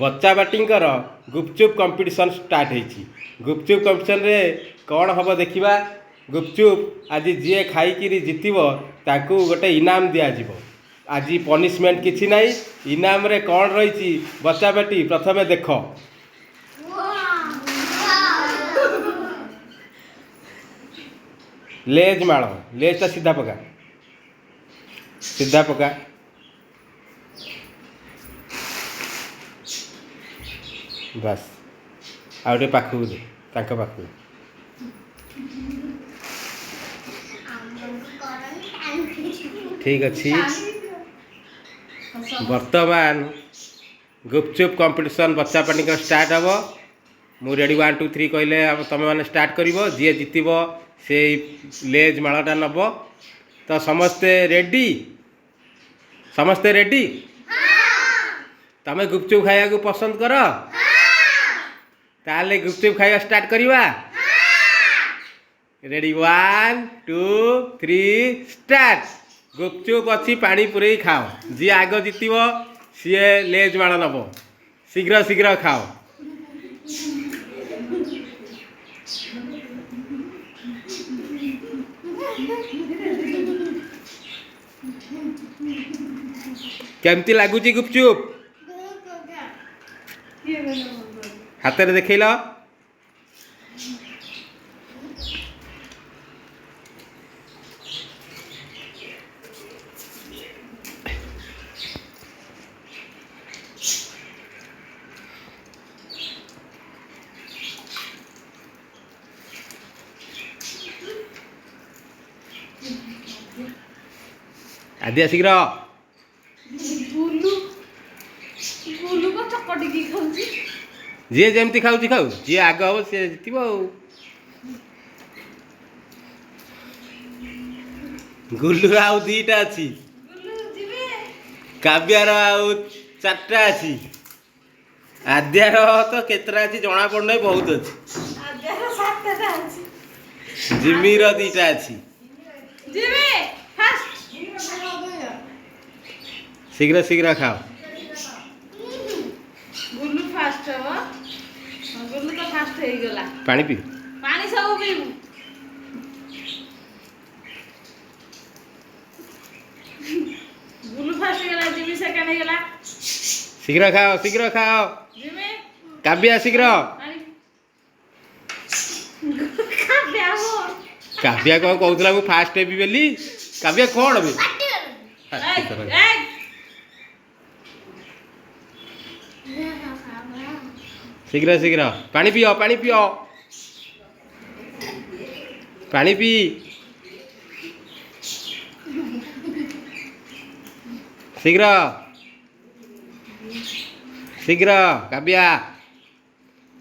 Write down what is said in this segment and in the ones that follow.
बच्चा बाटींकर गुपचुप competition start होती। गुपचुप competition रे कौन हम देखा। गुपचुप आज जी खाई जितब ताकू गोटे इनाम दिज्व। आज पनिशमेंट किसी ना। इनाम रे कौन रही बच्चा बाटी प्रथमे देख। लेज माड़ लेजटा सीधा पका सीधा पका। बस आउटे पाखु दे तांका पाखु। ठीक अच्छी। वर्तमान गुपचुप कंपटीशन बच्चा पाटी का स्टार्ट हम। मु रेडी 1 2 3 कहले तुम मैंने स्टार्ट कर। जी जितब से लेज मालटा नब। तो समस्ते रेडी समस्ते रेडी। तमें गुपचुप खाया को पसंद कर। ताले गुपचुप खाया स्टार्ट करिवा। Ready 1 2 3 start. गुपचुप अच्छी पानी पुरे खाओ। जी आग जितब सी लेज माड़ नब। शीघ्र शीघ्र खाओ। केमती लगुच गुपचुप हाथ में देखल। आदिया शीघ्र। जी जमती खाऊ खाऊ जी आग हम सी जितब। गुल्लू आउ दीटा अच्छी। काव्यार आउ 4टा अच्छी। आद्यार तो केतरा अच्छी जना पड़ना बहुत अच्छी। जिमीर 2टा अच्छी। शीघ्र शीघ्र खाओ। गुल्लू फास्ट हो। गुल्लू तो फास्ट हो गला। पानी पी। पानी सब पीबू। गुल्लू फास्ट गला। जिमी सेकंड हो गला। शीघ्र खाओ शीघ्र खाओ। जिमी काव्या शीघ्र। काव्या हो। काव्या कौन कहूला मु फास्ट हेबी बेली। काव्या कौन बे शीघ्र शीघ्र पानी पियो पानी पियो पानी पी। शीघ्र शीघ्र काव्या।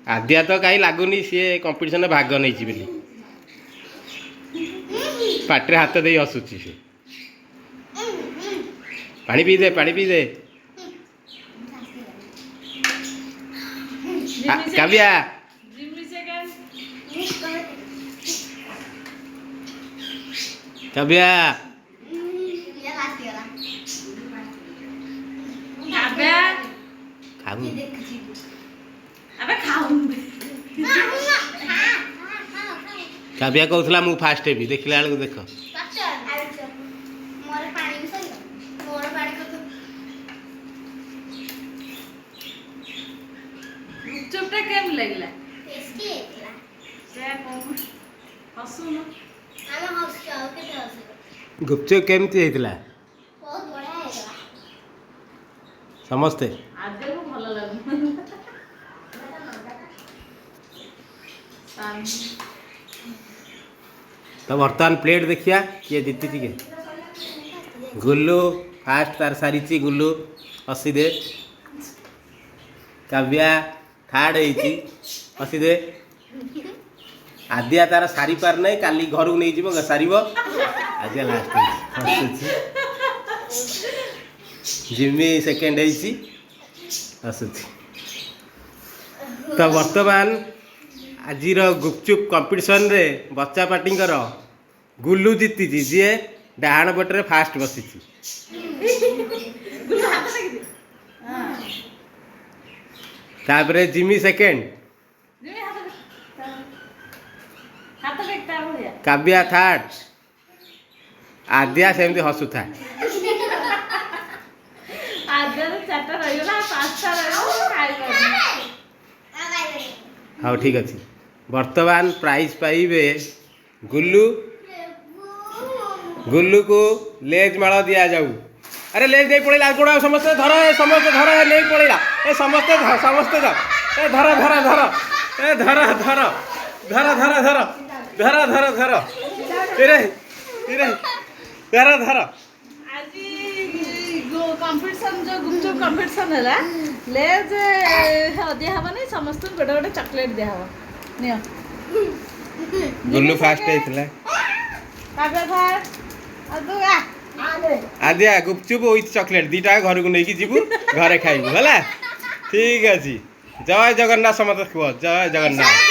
आद्या तो कहीं लगुनि सी कंपटीशन भाग नहीं बोली। पाटे हाथ दे हसुची सी। पानी पी दे पानी पी दे। काव्या काव्या काव्या कहूला मु फास्ट हेबी देखला बेलू देख। गुपचुपटा केम लगला? टेस्टी एकला। से कोन हसु न। आमे हसु केते हसु। गुपचुप केमती हेतला? बहुत बढ़िया हेतला। समझते आज को भलो लागु। तो बर्तमान प्लेट देखिया किए जीती के। गुल्लू फास्ट तार सारी। गुल्लू 80 दे। काव्या थार्ड होती 80 दे। आद्या तार सारी पार नहीं काली घर को नहीं जीव सार। आज लास्ट जिमी सेकेंड आसुची। तो वर्तमान आज गुपचुप कंपटीशन रे बच्चा पार्टींकर गुल्लू जीति जी डाण पटे फास्ट बसी। तापरे जिमी सेकेंड जिमी हाथ देखता भलिया काव्या थर्ड आद्या सेमती हसुथा आदर चारटा रहिला पांचटा रहिला खाइ हाँ ठीक अच्छे बर्तमान प्राइज पाइबे गुल्लू गुल्लू को लेज माड़ दि जाऊ अरे लेज नहीं पड़ेगा गोड़ा समस्ते धर नहीं पड़ेगा ए समस्ते समस्ते ए धर धर धर ए धर धर धर धर धर धर धर धर तेरे तेरे धर धर आज कंपटीशन जो गुपचुप कंपटीशन है लेज दिया हवा नहीं समस्त गोटे गोटे चॉकलेट दिया हवा नियो गुल्लू फास्ट है काबे भाई अदुआ आद्या गुपचुप विथ चॉकलेट दीटा घर को लेकिन जीवु घरे खाइबु हला ठीक अछि जय जगन्नाथ समस्त खुआ जय जगन्नाथ।